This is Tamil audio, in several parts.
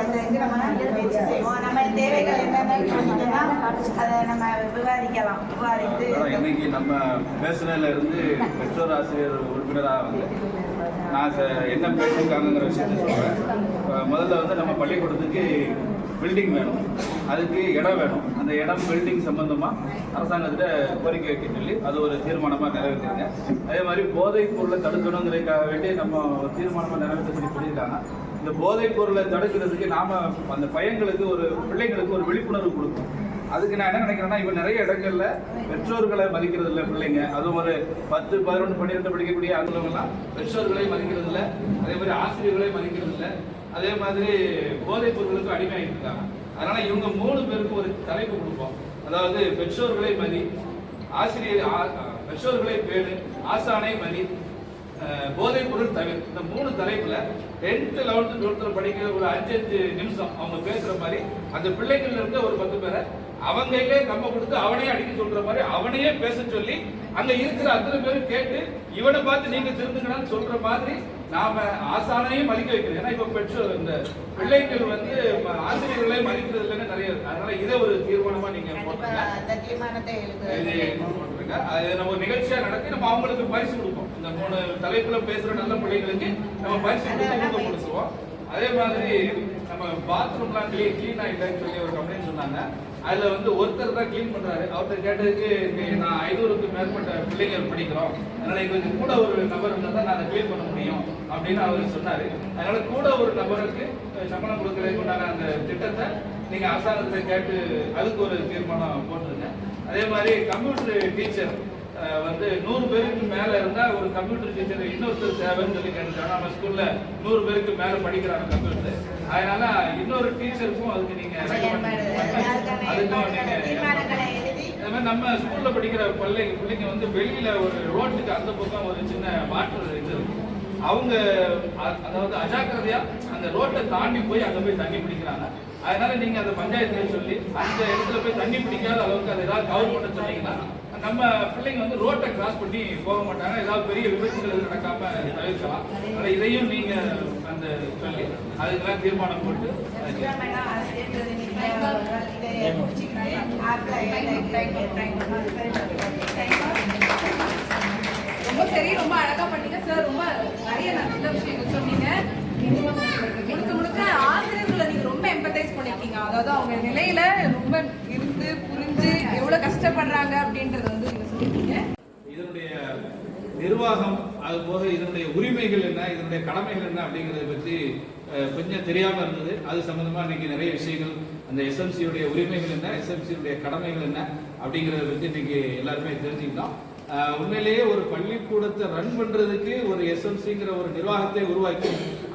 அந்த இது நம்ம வச்சு செய்வோம். நம்ம தேவைகள் என்னென்னு சொன்னீங்கன்னா அதை நம்ம விவாதித்து இன்னைக்கு நம்ம பேசுனதுல இருந்து பெற்றோர் ஆசிரியர் உறுப்பினராக வந்து நான் என்ன பேசியிருக்காங்கிற விஷயத்த சொல்கிறேன். முதல்ல வந்து நம்ம பள்ளிக்கூடத்துக்கு பில்டிங் வேணும், அதுக்கு இடம் வேணும். அந்த இடம் பில்டிங் சம்பந்தமாக அரசாங்கத்திட்ட கோரிக்கை வைக்க சொல்லி அது ஒரு தீர்மானமாக நிறைவேற்றிருங்க. அதே மாதிரி போதைப் பொருளை தடுக்கணுங்கிறதுக்காக வேண்டி நம்ம ஒரு தீர்மானமாக நிறைவேற்ற சொல்லி சொல்லியிருக்காங்க. இந்த போதைப் பொருளை தடுக்கிறதுக்கு நாம் அந்த பையன்களுக்கு பிள்ளைங்களுக்கு ஒரு விழிப்புணர்வு கொடுக்கணும். அதுக்கு நான் என்ன நினைக்கிறேன்னா, இப்போ நிறைய இடங்கள்ல பெற்றோர்களை மதிக்கிறது இல்லை பிள்ளைங்க. அதுவும் ஒரு 10, 11, 12 படிக்கக்கூடிய ஆண்களெல்லாம் பெற்றோர்களை மதிக்கிறது இல்லை, அதே மாதிரி ஆசிரியர்களை மதிக்கிறது இல்லை, அதே மாதிரி போதைப் பொருட்களுக்கு அடிமையாகிட்டு இருக்காங்க. அதனால இவங்க 3 பேருக்கு ஒரு தலைப்பு கொடுப்போம். அதாவது பெற்றோர்களை மதி, பெற்றோர்களை பேணு, ஆசானை மதி, போதைப் பொருள் தவிர. இந்த 3 தலைப்புல 10th, 11th, 12th படிக்கிற ஒரு 5 நிமிஷம் அவங்க பேசுற மாதிரி அந்த பிள்ளைகள்ல இருந்து ஒரு 10 பேரை அவங்களே கம்ப கொடுத்து அவனையே அடிக்க சொல்ற மாதிரி அவனையே பேச சொல்லி அங்க இருக்கிற அத்தனை பேரும் கேட்டு இவனை பார்த்து நீங்க திருந்துங்கன்னு சொல்ற மாதிரி நாம ஆசானையும் மதிக்க வைக்கிறோம். ஏன்னா இப்ப பெற்றோர் இந்த பிள்ளைகள் வந்து ஆசிரியர்களை மதிக்கிறது இல்லைன்னு நிறைய. அதனால இதை ஒரு தீர்மானமா நீங்க போட்டுருங்க. அது நம்ம நிகழ்ச்சியா நடத்தி நம்ம அவங்களுக்கு பரிசு கொடுப்போம். இந்த 3 தலைப்புல பேசுற நல்ல பிள்ளைங்களுக்கு நம்ம பரிசு கொடுத்து கொடுத்துருவோம். அதே மாதிரி நம்ம பாத்ரூம்லாம் கிளீன் ஆகிட்டேன்னு சொல்லி ஒரு கம்ப்ளைண்ட் சொன்னாங்க. அதுல வந்து ஒருத்தர் தான் கிளீன் பண்றாரு. அவர்கிட்ட கேட்டதுக்கு நான் 500க்கு மேற்பட்ட பிள்ளைகள் படிக்கிறோம், அதனால எங்களுக்கு கூட ஒரு நபர் இருந்தால் தான் நான் கிளீன் பண்ண முடியும் அப்படின்னு அவர் சொன்னாரு. அதனால கூட ஒரு நபருக்கு சம்பளம் கொடுக்கறதுக்கு உண்டான அந்த திட்டத்தை நீங்க அரசாங்கத்தை கேட்டு அதுக்கு ஒரு தீர்மானம் போட்டுருங்க. அதே மாதிரி கம்ப்யூட்டர் டீச்சர் வந்து 100 பேருக்கு மேல இருந்தா ஒரு கம்ப்யூட்டர் டீச்சர் இன்னொருத்தர் தேவைன்னு சொல்லி கேட்டுட்டாங்க. நம்ம ஸ்கூல்ல 100 பேருக்கு மேல படிக்கிறாங்க கம்ப்யூட்டர். அதனால இன்னொரு டீச்சருக்கும் அதுக்கு நீங்க நம்ம ஸ்கூல்ல படிக்கிற பிள்ளைங்க வந்து வெளியில ஒரு ரோட்டுக்கு அந்த பக்கம் ஒரு சின்ன வாட்டர் இது இருக்கு. அவங்க அதாவது அஜாக்கிரதையா அந்த ரோட்டை தாண்டி போய் அங்க போய் தண்ணி பிடிக்கிறாங்க. அதனால நீங்க அந்த பஞ்சாயத்துல சொல்லி அந்த இடத்துல போய் தண்ணி பிடிக்காத அளவுக்கு அதை ஏதாவது கவர் பண்ண சொன்னீங்கன்னா நம்ம பிள்ளைங்க வந்து ரோட்டை கிராஸ் பண்ணி போக மாட்டாங்க. ஏதாவது பெரிய விபத்துகள் நடக்காம தவிர்க்கலாம். அதனால இதையும் நீங்க அந்த சொல்லி அதுக்கெல்லாம் தீர்மானம் போட்டு ரொம்ப சரி, ரொம்ப அழகா பண்ணீங்க சார். ரொம்ப நிறைய நல்ல விஷயங்கள் சொன்னீங்க. முழுக்க ஆசிரியர்களை நீங்க ரொம்ப எம்பத்தைஸ் பண்ணிருக்கீங்க. அதாவது அவங்க நிலையில ரொம்ப இருந்து புரிஞ்சு எவ்வளவு கஷ்டப்படுறாங்க அப்படின்றத வந்து நீங்க சொல்லிருக்கீங்க. இதனுடைய நிர்வாகம், அது போக இதனுடைய உரிமைகள் என்ன, இதனுடைய கடமைகள் என்ன அப்படிங்கிறத பற்றி கொஞ்சம் தெரியாம இருந்தது. அது சம்பந்தமா இன்னைக்கு நிறைய விஷயங்கள், அந்த எஸ்எம்சியுடைய உரிமைகள் என்ன, எஸ்எம்சியுடைய கடமைகள் என்ன அப்படிங்கிறத பற்றி இன்னைக்கு எல்லாருமே தெரிஞ்சுக்கிட்டோம். உண்மையிலேயே ஒரு பள்ளிக்கூடத்தை ரன் பண்றதுக்கு ஒரு எஸ்எம்சிங்கிற ஒரு நிர்வாகத்தை உருவாக்கி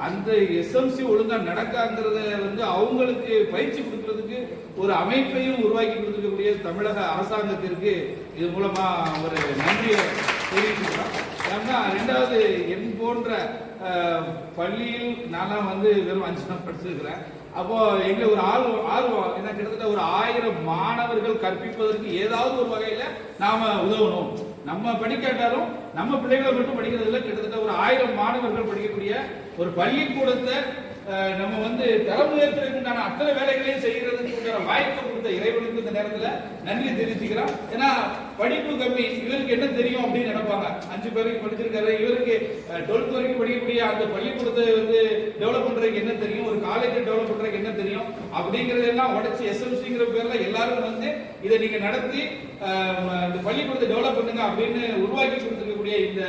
அந்த எஸ்எம்சி ஒழுங்கா நடக்காங்கிறத வந்து அவங்களுக்கு பயிற்சி கொடுக்கறதுக்கு ஒரு அமைப்பையும் உருவாக்கி கொடுத்துருக்கக்கூடிய தமிழக அரசாங்கத்திற்கு இது மூலமா ஒரு நன்றியை தெரிவிச்சுக்கிறோம். ஏன்னா 2வது என் போன்ற பள்ளியில் நான்லாம் வந்து வெறும் 5 நாள் படிச்சிருக்கிறேன். அப்போ எங்க ஒரு ஆர்வம் என்ன, கிட்டத்தட்ட ஒரு 1000 மாணவர்கள் கற்பிப்பதற்கு ஏதாவது ஒரு வகையில நாம உதவணும். நம்ம படிக்காட்டாலும் நம்ம பிள்ளைகளை மட்டும் படிக்கிறது இல்லை, கிட்டத்தட்ட ஒரு 1000 மாணவர்கள் படிக்கக்கூடிய ஒரு பள்ளிக்கூடத்தை நம்ம வந்து தரம் உயர்த்துறதுக்குண்டான அத்தனை வேலைகளையும் செய்யறதுக்கு வாய்ப்பு கொடுத்த இறைவனுக்கு இந்த நேரத்தில் நன்றி தெரிவிச்சுக்கிறோம். ஏன்னா படிப்பு கம்மி, இவருக்கு என்ன தெரியும் அப்படின்னு நினைப்பாங்க. 5 பேருக்கு படிச்சிருக்காரு, இவருக்கு 12th வரைக்கும் படிக்கக்கூடிய அந்த பள்ளிக்கூடத்தை வந்து டெவலப் பண்றதுக்கு என்ன தெரியும், ஒரு காலேஜை டெவலப் பண்றதுக்கு என்ன தெரியும் அப்படிங்கறதெல்லாம் உடைச்சு எஸ்எம்சிங்கிற பேர்ல எல்லாரும் வந்து இதை நீங்க நடத்தி இந்த பள்ளிக்கூடத்தை டெவலப் பண்ணுங்க அப்படின்னு உருவாக்கி கொடுத்துருக்கக்கூடிய இந்த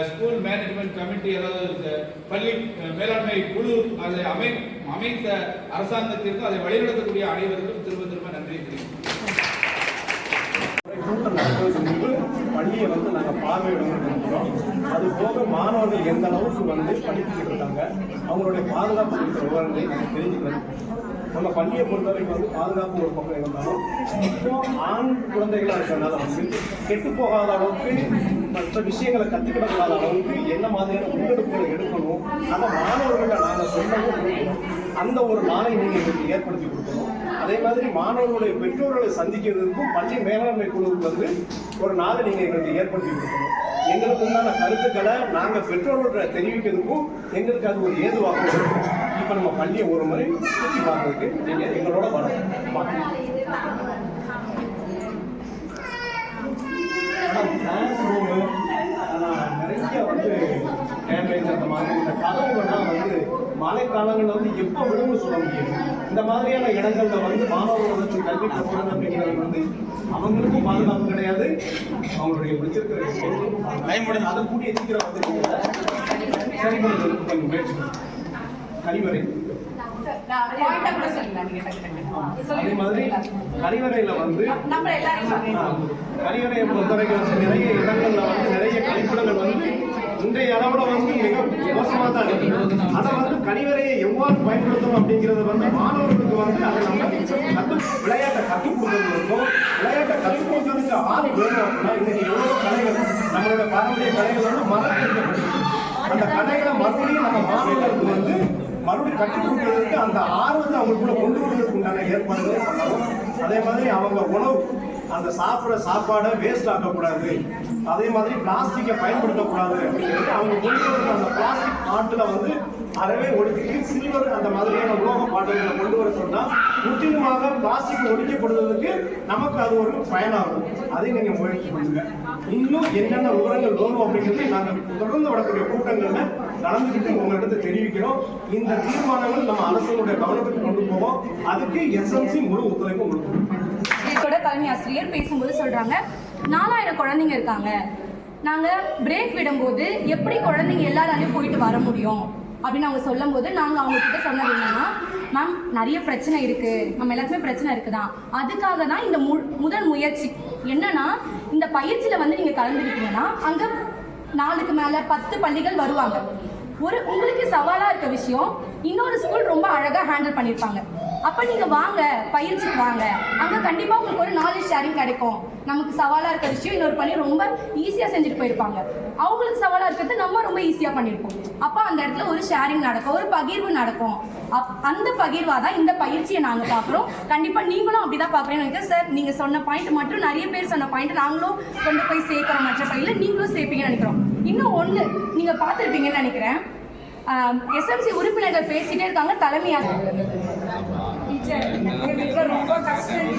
ஸ்கூல் மேனேஜ்மெண்ட் கமிட்டி, அதாவது பள்ளி மேலாண்மை குழு, அதை அமைத்த அரசாங்கத்திற்கும் அதை வழிநடத்தக்கூடிய அனைவருக்கும் திரும்ப நன்றி தெரிவிக்கிறேன். பள்ளியை வந்து நாங்கள் பார்வையிடுறோம். அது போக மாணவர்கள் எந்த அளவுக்கு வந்து படிச்சுட்டு இருக்காங்க, அவங்களுடைய பாதுகாப்பு குறித்த விவரங்களை நாங்கள் தெரிஞ்சுக்கிறோம். நம்ம பள்ளியை பொறுத்தவரைக்கும் வந்து பாதுகாப்பு ஒரு பக்கம் இருந்தாலும் இப்போ ஆண் குழந்தைகளாக இருக்கிறதுனால வந்து கெட்டு போகாத அளவுக்கு மற்ற விஷயங்களை கற்றுக்கிடக்கூடாத அளவுக்கு என்ன மாதிரியான முன்னெடுப்புகளை எடுக்கணும், அந்த மாணவர்களை நாங்கள் சொல்லவும் அந்த ஒரு நாளை நீங்கள் எங்களுக்கு ஏற்படுத்தி கொடுக்கணும். அதே மாதிரி மாணவர்களுடைய பெற்றோர்களை சந்திக்கிறதுக்கும் பள்ளி மேலாண்மை குழுவுக்கு வந்து ஒரு நாளை நீங்கள் எங்களுக்கு ஏற்படுத்தி கொடுக்கணும். எங்களுக்கு உண்டான கருத்துக்களை நாங்கள் பெற்றோர்கள தெரிவிக்கிறதுக்கும் எங்களுக்கு அது ஒரு ஏதுவாக இருக்கும். இப்போ நம்ம பள்ளியை ஒரு முறை சுற்றி பார்க்கறதுக்கு நீங்கள் எங்களோட வரணும். கிளாஸ் ரூமு நிறைய வந்து டேமேஜ் அந்த மாதிரி இந்த கதவுகள்லாம் வந்து மழைக்காலங்களில் வந்து எப்போ விடும்னு சொல்ல முடியும். இந்த மாதிரியான இடங்கள்ல வந்து மாணவர்களுக்கு கல்வி கற்கிறது அப்படிங்கிறது வந்து அவங்களுக்கும் பாதுகாப்பு கிடையாது, அவங்களுடைய வச்சிருக்கிற அதை கூடிய சீக்கிரம் வந்து சரி பண்ணுறதுக்கு கொஞ்சம் முயற்சி கழிவறை. அதே மாதிரி கழிவறையில வந்து கழிவறையை பொறுத்தவரைக்கும் வந்து நிறைய இடங்கள்ல வந்து நிறைய கழிப்பிடங்கள் வந்து இன்றைய அளவுல வந்து மிக மோசமாக தான் இருக்கு. அதை வந்து கழிவறையை எவ்வாறு பயன்படுத்தணும் அப்படிங்கிறது வந்து மாணவர்களுக்கு வந்து அதை நம்ம விளையாட்டை கற்றுக் கொடுக்கறதுக்கும் விளையாட்டை கற்றுக் கொடுக்கறதுக்கு ஆள் வேணும் அப்படின்னா இன்னைக்கு எவ்வளவு கலைகள் நம்மளோட பாரம்பரிய கலைகள் வந்து மறந்துருக்கப்படுது. அந்த கலைகளை மறுபடியும் நம்ம மாணவர்களுக்கு வந்து மறுபடியும் கற்றுக் கொடுக்கறதுக்கு அந்த ஆர்வத்தை அவங்களுக்குள்ள கொண்டு வருவதற்கு உண்டான ஏற்பாடுகளை பண்ணணும். அதே மாதிரி அவங்க உணவு அந்த சாப்பிட்ற சாப்பாடை வேஸ்ட் ஆக்கக்கூடாது, அதே மாதிரி பிளாஸ்டிக்கை பயன்படுத்தக்கூடாது அப்படிங்கிறது அவங்க கொண்டு வர அந்த பிளாஸ்டிக் பாட்டில் வந்து அறவே ஒடுக்கிட்டு சில்வர் அந்த மாதிரியான உலோக பாட்டில்களை கொண்டு வர சொன்னால் முற்றிலுமாக பிளாஸ்டிக் ஒழிக்கப்படுவதற்கு நமக்கு அது ஒரு பயனாகும். அதை நீங்கள் முயற்சி பண்ணுங்க. இன்னும் என்னென்ன விவரங்கள் வேணும் அப்படிங்கிறது நாங்கள் தொடர்ந்து வரக்கூடிய கூட்டங்களில் கலந்துக்கிட்டு உங்களிடத்தை தெரிவிக்கிறோம். இந்த தீர்மானங்கள் நம்ம அரசுடைய கவனத்துக்கு கொண்டு போவோம். அதுக்கு எஸ்எம்சி முழு ஒத்துழைப்பு கொடுக்கணும். இதோட தலைமை ஆசிரியர் பேசும்போது சொல்றாங்க 4000 குழந்தைங்க இருக்காங்க, நாங்க பிரேக் விடும்போது எப்படி குழந்தைங்க எல்லாராலையும் போயிட்டு வர முடியும் அப்படின்னு அவங்க சொல்லும் போது நாங்கள் அவங்க கிட்ட சொன்னது என்னன்னா, மேம் நிறைய பிரச்சனை இருக்கு, நம்ம எல்லாத்துக்குமே பிரச்சனை இருக்குதான், அதுக்காக தான் இந்த முதல் முயற்சி என்னன்னா, இந்த பயிற்சியில வந்து நீங்க கலந்துக்கிட்டீங்கன்னா அங்க 4க்கு மேல 10 பள்ளிகள் வருவாங்க. உங்களுக்கு சவாலா இருக்க விஷயம் இன்னொரு ஸ்கூல் ரொம்ப அழகா ஹேண்டில் பண்ணியிருப்பாங்க. அப்போ நீங்கள் வாங்க, பயிற்சிக்கு வாங்க, அங்கே கண்டிப்பாக உங்களுக்கு ஒரு நாலேஜ் ஷேரிங் கிடைக்கும். நமக்கு சவாலாக இருக்க விஷயம் இன்னொரு பள்ளி ரொம்ப ஈஸியாக செஞ்சுட்டு போயிருப்பாங்க, அவங்களுக்கு சவாலாக இருக்கிறது நம்ம ரொம்ப ஈஸியாக பண்ணியிருப்போம். அப்போ அந்த இடத்துல ஒரு ஷேரிங் நடக்கும், ஒரு பகிர்வு நடக்கும். அந்த பகிர்வாக தான் இந்த பயிற்சியை நாங்கள் பார்க்குறோம். கண்டிப்பாக நீங்களும் அப்படி தான் பார்க்குறேன்னு நினைக்கிறேன் சார். நீங்கள் சொன்ன பாயிண்ட் மட்டும் நிறைய பேர் சொன்ன பாயிண்ட் நாங்களும் கொண்டு போய் சேர்க்குறோம், மற்ற பள்ளியில் நீங்களும் சேர்ப்பீங்கன்னு நினைக்கிறோம். இன்னும் ஒன்று நீங்கள் பார்த்துருப்பீங்கன்னு நினைக்கிறேன், எஸ்எம்சி உறுப்பினர்கள் பேசிட்டே இருக்காங்க, தலைமை ரொம்ப கஷ்டம்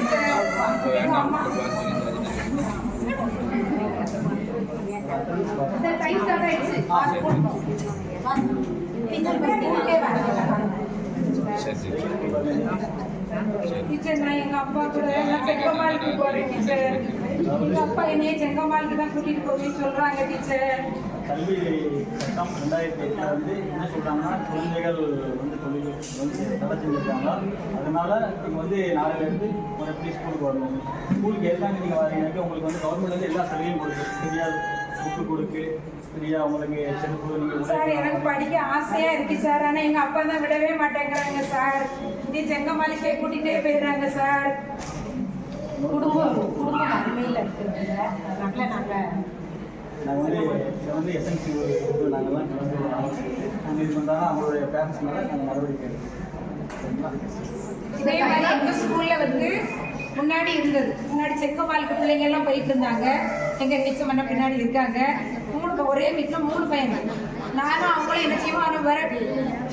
டீச்சர். நான் எங்க அப்பா கூட செங்கமாலுக்கு போறேன் டீச்சர். எங்க அப்பா என்னைய செங்கமாலுக்கு தான் கூட்டிட்டு போவேன்னு சொல்றாங்க டீச்சர். கல்வி சட்டம் 2008 வந்து என்ன சொல்கிறாங்கன்னா, குழந்தைகள் வந்து தொழில் வந்து தடை செஞ்சுருக்காங்க. அதனால நீங்கள் வந்து நாளையிலேருந்து ஒரு எப்படி ஸ்கூலுக்கு வரணும், ஸ்கூலுக்கு எல்லாமே நீங்கள் வரீங்கன்னாக்கா உங்களுக்கு வந்து கவர்மெண்ட் வந்து எல்லா சலுகையும் கொடுக்கு, சரியா புக்கு கொடுக்கு, சரியா உங்களுக்கு செருப்பு நீங்கள் சார். எனக்கு படிக்க ஆசையா இருக்கு சார், ஆனால் எங்க அப்பா தான் விடவே மாட்டேங்கிறாங்க சார். நீ செங்கமாலுக்கே கூட்டிகிட்டே போயிடுறாங்க சார். குடும்பம் அருமையில் இருக்கிறதுல அதனால நாங்கள் இதை வந்து எஸ்என்சி நாங்கள்லாம் கலந்து நாங்கள் இது பண்ணாலும் அவங்களுடைய பேரண்ட்ஸ் மேலே நாங்கள் நடவடிக்கை எடுக்கிறோம். இதே மாதிரி எங்கள் ஸ்கூலில் வந்து முன்னாடி இருந்தது, முன்னாடி செங்கமாலுக்கு பிள்ளைங்க எல்லாம் போயிட்டு இருந்தாங்க. எங்கள் மிச்சம் பண்ண பின்னாடி இருக்காங்க 3 ஒரே மிச்சம் 3 பையங்க. நானும் அவங்களும் என்ன செய்வோம், ஆனால் வர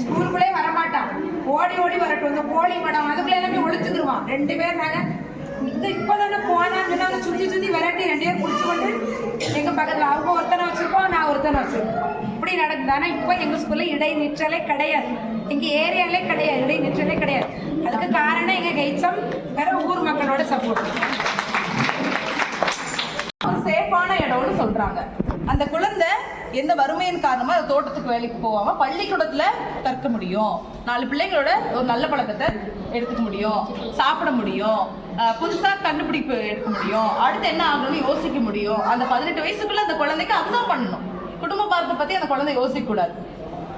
ஸ்கூலுக்குள்ளே வரமாட்டான், ஓடி ஓடி வரட்டும், இந்த கோழி மடம் அதுக்குள்ளே எல்லாமே ஒழிச்சுக்கிடுவான். 2 பேர் நாங்கள் இங்கே இப்போ தானே போனாங்கன்னா அவங்க சுற்றி விரட்டி 2 பேர் பிடிச்சி கொண்டு எங்கள் பக்கத்தில் அவங்க ஒருத்தனை வச்சுருப்போம், நான் ஒருத்தனை வச்சுருப்போம். இப்படி நடக்குது. ஆனால் இப்போ எங்கள் ஸ்கூலில் இடைநிற்றலே கிடையாது, எங்கள் ஏரியாலே கிடையாது, இடைநிற்றலே கிடையாது. அதுக்கு காரணம் எங்கள் கைச்சம் வேற ஊர் மக்களோட சப்போர்ட். சேஃபான இடம்னு சொல்றாங்க. அந்த குழந்தை எந்த வறுமையின் காரணமா அந்த தோட்டத்துக்கு வேலைக்கு போகாம பள்ளிக்கூடத்துல கற்க முடியும், 4 பிள்ளைங்களோட ஒரு நல்ல பழக்கத்தை எடுத்துக்க முடியும், சாப்பிட முடியும், புதுசா கண்டுபிடிப்பு எடுக்க முடியும், அடுத்து என்ன ஆகணும்னு யோசிக்க முடியும். அந்த 18 வயசுக்குள்ள அந்த குழந்தைக்கு அதுதான் பண்ணணும். குடும்ப பாரத்தை பத்தி அந்த குழந்தை யோசிக்க கூடாது,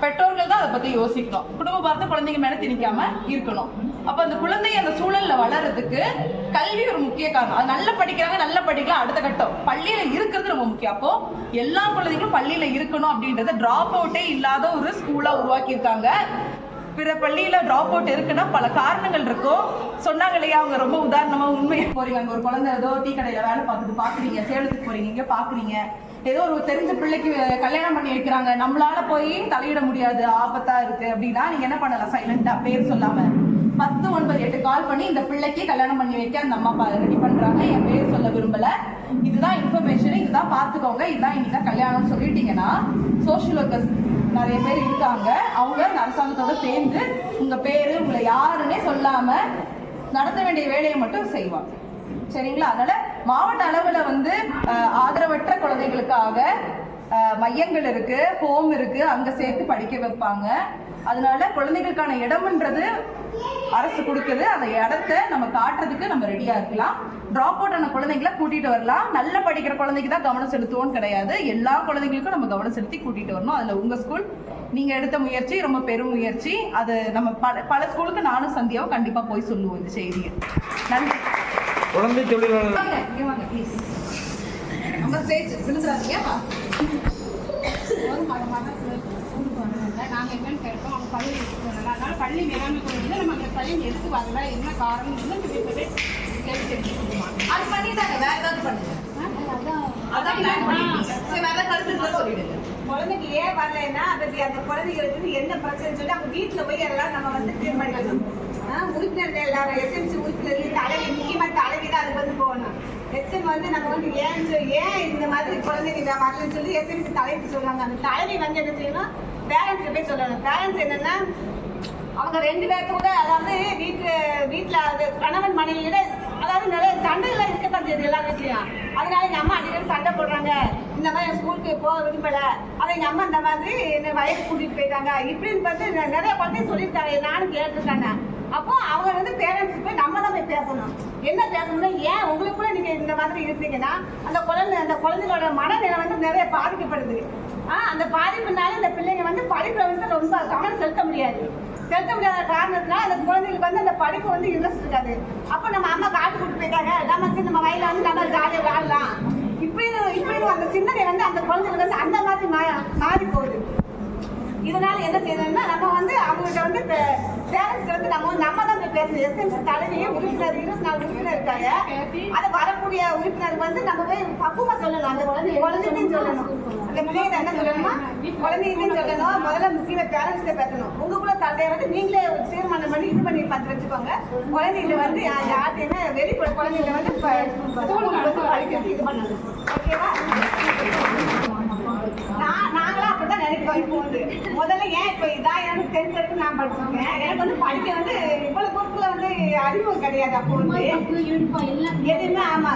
பெற்றோர்கள் தான் அதை பத்தி யோசிக்கணும். குடும்ப பார்த்து குழந்தைங்க மேல திணிக்காம இருக்கணும். அப்ப அந்த குழந்தை அந்த சூழல்ல வளர்றதுக்கு கல்வி ஒரு முக்கிய காரணம். அது நல்லா படிக்கிறாங்க, நல்லா படிக்கலாம், அடுத்த கட்டம் பள்ளியில இருக்கிறது ரொம்ப முக்கியம். அப்போ எல்லா குழந்தைகளும் பள்ளியில இருக்கணும் அப்படின்றத டிராப் அவுட்டே இல்லாத ஒரு ஸ்கூலா உருவாக்கியிருக்காங்க. பிற பள்ளியில டிராப் அவுட் இருக்குன்னா பல காரணங்கள் இருக்கும். சொன்னாங்க இல்லையா, அவங்க ரொம்ப உதாரணமா உண்மையா போறீங்க. அங்க ஒரு குழந்தை ஏதோ டீ கடையில வேலை பார்த்துட்டு பாக்குறீங்க, சேலத்துக்கு போறீங்க, இங்க பாக்குறீங்க, ஏதோ ஒரு தெரிஞ்ச பிள்ளைக்கு கல்யாணம் பண்ணி வைக்கிறாங்க, நம்மளால போய் தலையிட முடியாது, ஆபத்தா இருக்கு அப்படின்னா நீங்க என்ன பண்ணலாம்? சைலண்டா பேர் சொல்லாம 10, 9, 8 கால் பண்ணி இந்த பிள்ளைக்கு கல்யாணம் பண்ணி வைக்க அந்த அம்மா ரெடி பண்றாங்க, என் பேர் சொல்ல விரும்பல, இதுதான் இன்ஃபர்மேஷன், இதுதான் பார்த்துக்கோங்க, இதுதான் இன்னைக்கு கல்யாணம்னு சொல்லிட்டீங்கன்னா சோஷியல் ஒர்க்கர்ஸ் நிறைய பேர் இருக்காங்க, அவங்க அரசாங்கத்தோட சேர்ந்து உங்க பேரு உங்களை யாருன்னே சொல்லாம நடத்த வேண்டிய வேலையை மட்டும் செய்வாங்க. சரிங்களா? அதனால மாவட்ட அளவுல வந்து ஆதரவற்ற குழந்தைகளுக்காக மையங்கள் இருக்கு, ஹோம் இருக்கு, அங்க சேர்த்து படிக்க வைப்பாங்க. அதனால குழந்தைகளுக்கான இடம்ன்றது அரசு கொடுக்குது, அந்த இடத்த நம்ம காட்டுறதுக்கு நம்ம ரெடியா இருக்கலாம். டிராப் அவுட் ஆன குழந்தைங்களை கூட்டிட்டு வரலாம். நல்லா படிக்கிற குழந்தைக்கு தான் கவனம் செலுத்துவோம்னு கிடையாது, எல்லா குழந்தைங்களுக்கும் நம்ம கவனம் செலுத்தி கூட்டிட்டு வரணும். அதுல உங்க ஸ்கூல் நீங்க எடுத்த முயற்சி ரொம்ப பெரும் முயற்சி. அது நம்ம பல ஸ்கூலுக்கு நானும் சந்தியாவும் கண்டிப்பா போய் சொல்லுவோம் இந்த செய்தியை. நன்றி. குழந்தை தொழிலாளர் வாங்க ப்ளீஸ். நம்ம ஸ்டேஜ் விழுந்துடாதீங்க. நாங்கள் என்னன்னு கேட்டோம், அவங்க பள்ளி எடுத்துட்டு வரல, அதனால பள்ளி மேலாண்மை குழுவில் நம்ம அந்த பள்ளி எடுத்து வரல, என்ன காரணம் கேள்வி தெரிஞ்சுக்கணுமா? அது பண்ணிட்டாங்க, வேற ஏதாவது பண்ணுங்க. குழந்தைக்கு ஏன் வரலைன்னா அந்த குழந்தைங்களுக்கு என்ன பிரச்சனை சொல்லி அவங்க வீட்டுல போய் எல்லாம் நம்ம வந்து தீர்மானிக்கணும். உறுப்பினர்கள் எல்லாரும் எஸ்எம்சி உறுப்பினர்கள் தலைவி, முக்கியமா தலைவி தான் அதுக்கு வந்து போகணும். எஸ்எம் வந்து நம்ம வந்து ஏன் இந்த மாதிரி குழந்தைங்க வரலன்னு சொல்லி எஸ்எம்சி தலைவி சொல்லுவாங்க. அந்த தலைவி வந்து என்ன செய்யணும்? பேரண்ட்ஸ் போய் சொல்லணும். பேரண்ட்ஸ் என்னன்னா அவங்க 2 பேர்த்து கூட, அதாவது வீட்டுல அது கணவன் மனைவியோட அதாவது நிறைய சண்டைகள் இருக்கத்தான் செய்யுது எல்லா வீட்லயும். அதனால எங்க அம்மா அடிக்கடி சண்டை போடுறாங்க, இந்த மாதிரி ஸ்கூலுக்கு போக விரும்பல, அதை எங்க அம்மா இந்த மாதிரி என்ன வயசு கூட்டிட்டு போயிட்டாங்க இப்படின்னு பார்த்து நிறைய குழந்தை சொல்லியிருக்காங்க, நானும் கேட்டிருக்காங்க. அப்போ அவங்க வந்து பேரண்ட்ஸ் போய் நம்ம தான் போய் பேசணும். என்ன பேசணும்னா, ஏன் உங்களுக்குள்ள நீங்க இந்த மாதிரி இருந்தீங்கன்னா அந்த குழந்தைகளோட மனநிலை வந்து நிறைய பாதிக்கப்படுது. அந்த பாதிப்புனால இந்த பிள்ளைங்க வந்து படிப்புல வந்து ரொம்ப கவனம் செலுத்த முடியாத காரணத்தினால அந்த குழந்தைகளுக்கு வந்து அந்த படிப்பு வந்து இன்ட்ரெஸ்ட் இருக்காது. அப்போ நம்ம அம்மா காட்டு கூட்டு போயிட்டாங்க, நம்ம வயல வந்து நம்ம ஜாலியாக விளாடலாம், இப்படி அந்த சிந்தனை வந்து அந்த குழந்தைகளுக்கு வந்து அந்த மாதிரி மாறி போகுது. இதனால என்ன செய்யணும்னா நம்ம வந்து அவங்ககிட்ட வந்து பேரண்ட்ஸ் வந்து நம்ம தான் போய் பேசணும். எஸ்எம்சி தலைவியே உறுப்பினர் 24 உறுப்பினர் இருக்காங்க. அதை வரக்கூடிய உறுப்பினருக்கு வந்து நம்ம போய் பக்குவமா சொல்லணும். அந்த குழந்தையும் சொல்லணும், அந்த பிள்ளைங்க என்ன சொல்லணுமா குழந்தையும் சொல்லணும். முதல்ல முக்கியமா பேரண்ட்ஸ் பேசணும். உங்களுக்குள்ள சண்டையை வந்து நீங்களே தீர்மானம் பண்ணி இது பண்ணி பார்த்து வச்சுக்கோங்க. குழந்தைங்க வந்து யார்ட்டையுமே வெளிப்பட குழந்தைங்க வந்து படிக்கிறது இது பண்ணணும். ஓகேவா? நாங்களாம் அப்படிதான் நினைக்கிறோம். இப்போ வந்து முதல்ல ஏன் இப்போ இதான் எனக்கு தெரிஞ்சு நான் படிச்சிருக்கேன். எனக்கு வந்து படிக்க வந்து இவ்வளவு பொருட்களை வந்து அறிமுகம் கிடையாது. அப்போ வந்து எதுவுமே ஆமா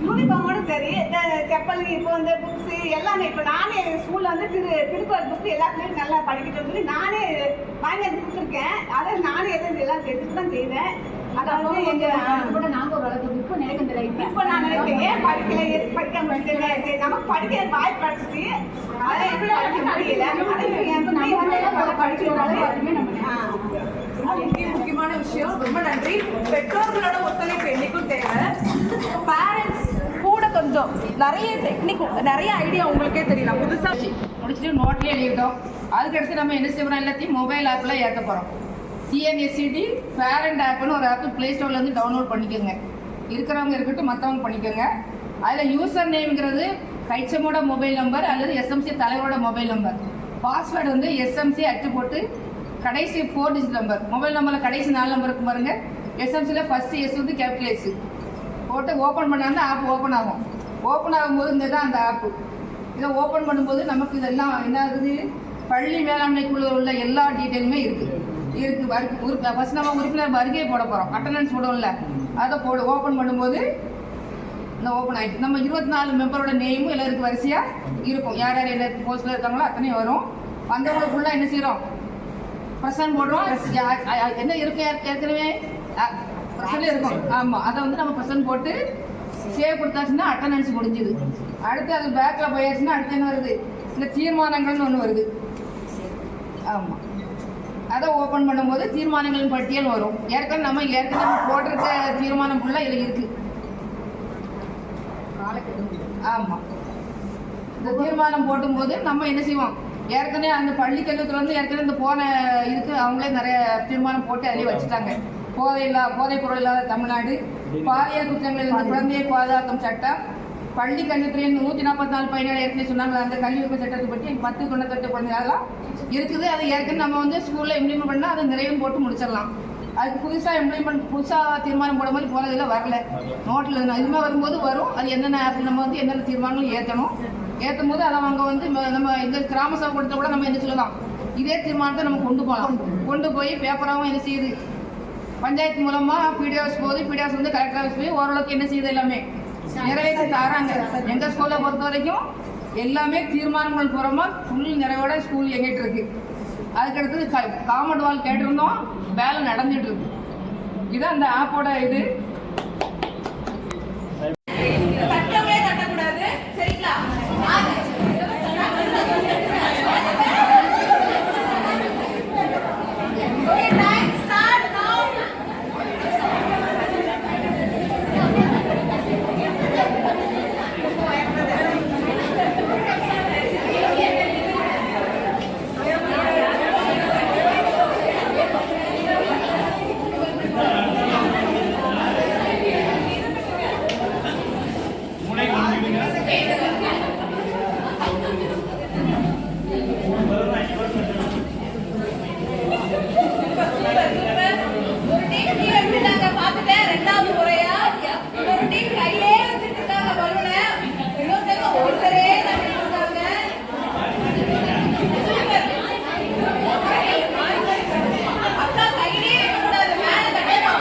யூனிஃபார்மோட சரி, இந்த செப்பல், இப்போ வந்து புக்ஸ் எல்லாமே இப்போ நானே ஸ்கூல்ல வந்து திருக்குறள் புக்கு எல்லாத்துலேயும் நல்லா படிக்கணும்னு சொல்லி நானே வாங்கி வந்து கொடுத்துருக்கேன். அதை நானே எதுவும் எல்லாம் எடுத்து தான் செய்வேன். அதாவது இப்போ நான் நினைக்கிறேன் ஏன் படிக்கல, எது படிக்க முடியல, சரி நமக்கு படிக்கிற வாய்ப்பு கிடைச்சிச்சு, அதை எப்படி படிக்க முடியல. முக்கியமான விஷயம். ரொம்ப நன்றி. பெற்றோர்களோட ஒத்துழைப்பு என்னைக்கும் தேவை. பேரண்ட்ஸ் கூட கொஞ்சம் நிறைய டெக்னிக், நிறைய ஐடியா உங்களுக்கே தெரியலாம். புதுசா முடிச்சுட்டு நோட்லேயே எழுதிட்டோம். அதுக்கடுத்து நம்ம என்ன செய்யறோம், எல்லாத்தையும் மொபைல் ஆப்பில் ஏற்ற போகிறோம். டிஎன்எஸ்சிடி பேரண்ட் ஆப்னு ஒரு ஆப்பு ப்ளே ஸ்டோர்லேருந்து டவுன்லோட் பண்ணிக்கோங்க. இருக்கிறவங்க இருக்கட்டும், மற்றவங்க பண்ணிக்கோங்க. அதில் யூசர் நேம்ங்கிறது ஹெச்எம்மோட மொபைல் நம்பர் அல்லது எஸ்எம்சி தலைவரோட மொபைல் நம்பர். பாஸ்வேர்டு வந்து எஸ்எம்சி அட்டு போட்டு கடைசி 4 டிஜிட் நம்பர். மொபைல் நம்பரில் கடைசி 4 நம்பருக்கு பாருங்கள். எஸ்எம்சியில் ஃபஸ்ட்டு எஸ் வந்து கேபிட்டலைஸ் போட்டு ஓப்பன் பண்ணால் ஆப் ஓப்பன் ஆகும். ஓப்பன் ஆகும்போது இந்த தான் அந்த ஆப்பு. இதை ஓப்பன் பண்ணும்போது நமக்கு இதெல்லாம் என்ன ஆகுது, பள்ளி மேலாண்மை குழுவில் உள்ள எல்லா டீட்டெயிலுமே இருக்குது. ஃபஸ்ட் நம்ம உறுப்பினர் வருகை போட போகிறோம், அட்டண்டன்ஸ் போடுவோம்ல, அதை ஓப்பன் பண்ணும்போது இந்த ஓப்பன் ஆகிட்டு நம்ம 24 மெம்பரோட நேமும் எல்லாருக்கும் வரிசையாக இருக்கும். யார் யார் என்ன போஸ்ட்டில் இருக்காங்களோ அத்தனையும் வரும். வந்தவங்களுக்கு ஃபுல்லாக என்ன செய்கிறோம், ப்ரெசன்ட் போடுறோம். என்ன இருக்கு ஏற்கனவே ப்ரெசன்ட் இருக்கும். ஆமாம், அதை வந்து நம்ம ப்ரெசன்ட் போட்டு சேவ் கொடுத்தாச்சுன்னா அட்டண்டன்ஸ் முடிஞ்சுது. அடுத்து அது பேக்கில் போயாச்சுன்னா அடுத்து என்ன வருது, இந்த தீர்மானங்கள்னு ஒன்று வருது. ஆமாம், அதை ஓப்பன் பண்ணும்போது தீர்மானங்களின் பட்டியல் வரும். ஏற்கனவே போட்டிருக்க தீர்மானம் ஃபுல்லாக இதில் இருக்குது. ஆமாம், இந்த தீர்மானம் போட்டும்போது நம்ம என்ன செய்வோம், ஏற்கனவே அந்த பள்ளி கல்வியத்தில் வந்து ஏற்கனவே இந்த போன இதுக்கு அவங்களே நிறைய தீர்மானம் போட்டு அதிலே வச்சுட்டாங்க. போதைப் பொருள் இல்லாத தமிழ்நாடு, பாலியல் குற்றங்களில் குழந்தையை பாதுகாக்கும் சட்டம், பள்ளி கல்வித்துறை 144 பயனாளர் ஏற்கனவே சொன்னாங்களா, அந்த கல்வி உரிமை சட்டத்தை பற்றி 1098 குழந்தை அதெல்லாம் இருக்குது. அது ஏற்கனவே நம்ம வந்து ஸ்கூலில் இம்ப்ளிமெண்ட் பண்ணால் அதை நிறைவும் போட்டு முடிச்சிடலாம். அதுக்கு புதுசாக தீர்மானம் போட மாதிரி போகிறதில்ல, வரல. நோட்டில் இதுமாதிரி வரும்போது வரும். அது என்னென்ன ஆப் நம்ம வந்து என்னென்ன தீர்மானங்களும் ஏற்றும் போது அதை அவங்க வந்து நம்ம இந்த கிராம சபை கொடுத்த கூட நம்ம என்ன சொல்லலாம், இதே தீர்மானத்தை நம்ம கொண்டு போய் பேப்பராகவும் என்ன செய்யுது, பஞ்சாயத்து மூலமாக பிடிஓஸ் போகுது. பிடிஓஸ் வந்து கலெக்டர் ஆஃபீஸ் போய் ஓரளவுக்கு என்ன செய்யுது, எல்லாமே நிறைவேற்றி தராங்க. எங்கள் ஸ்கூலை பொறுத்த வரைக்கும் எல்லாமே தீர்மானங்கள் பூரமாக ஃபுல் நிறைவோட ஸ்கூல் எங்கிட்டு இருக்கு. அதுக்கடுத்தது காமன் வால் கேட்டிருந்தோம், வேலை நடந்துட்டு இருக்கு. இதுதான் அந்த ஆப்போட இது. கட்டவே கட்டக்கூடாது, சரிங்களா? Okay, time start now. ஒரு டீம் கீழே விட்டுட்டாங்க, பார்த்துட்டேன். ரெண்டாவது முறையா இன்னொரு டீம் கையிலே வச்சுட்டு இருக்காங்க பலூனை. இன்னொருத்தங்க ஒருத்தரே தட்டிட்டு இருக்காங்க. அக்கா கையிலே வைக்கக்கூடாது, மேலே தட்டணும்.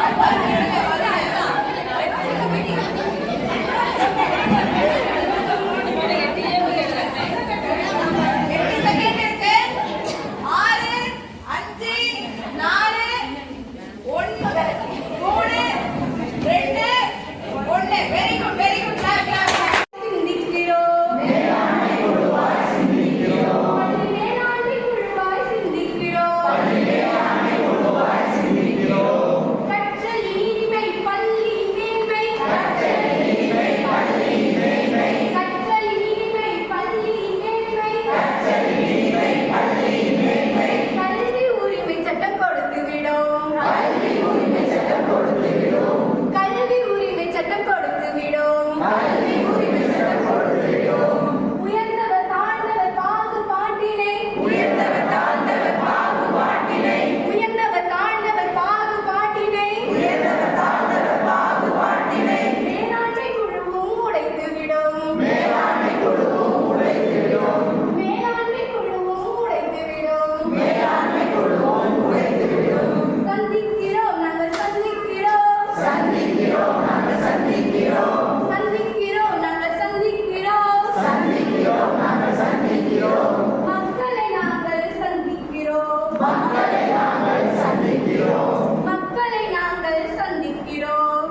மக்களை நாங்கள் சந்திக்கிறோம்.